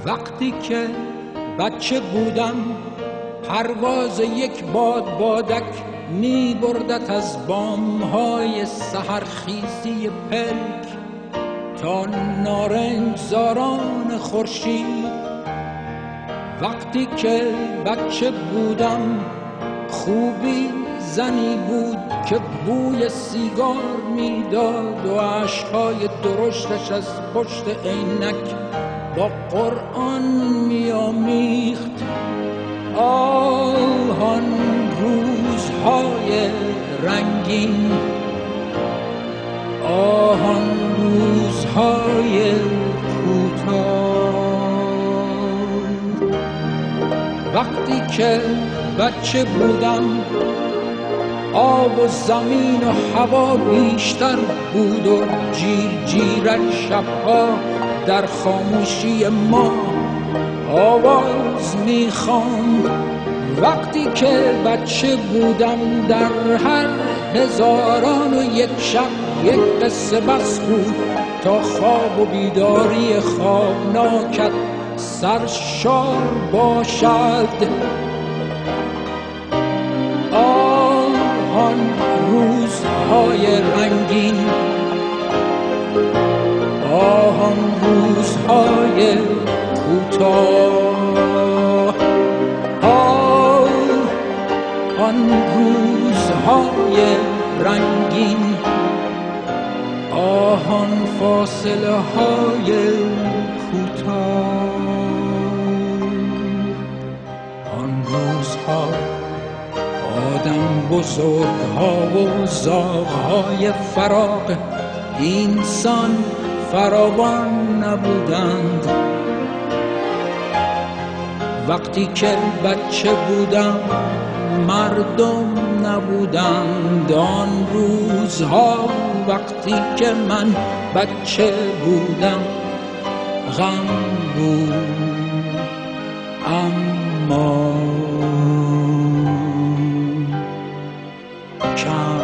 وقتی که بچه بودم پرواز یک بادک می بردت از بامهای سحرخیزی پلک تا نارنجزاران خورشید. وقتی که بچه بودم خوبی زنی بود که بوی سیگار میداد و اشکهای درشتش از پشت عینک با قرآن میامیخت. آن روزهای رنگین، آن روزهای کوتاه. وقتی که بچه بودم آب و زمین و هوا بیشتر بود و جیرجیرک شبها در خاموشی ما آواز میخواند. وقتی که بچه بودم در هر 1001 شب یک قصه بس بود تا خواب و بیداری خوابناکت سرشار باشد. آن روزهای رنگین، آن روزهای کوتاه، آن روزهای رنگین، آن فاصله های کوتاه. آن روزها آدم بزرگها و زاغهای فراق اینسان فراوان نبودند. وقتی که بچه بودم مردم نبودند. آن روزها وقتی که من بچه بودم غم بود اما کم.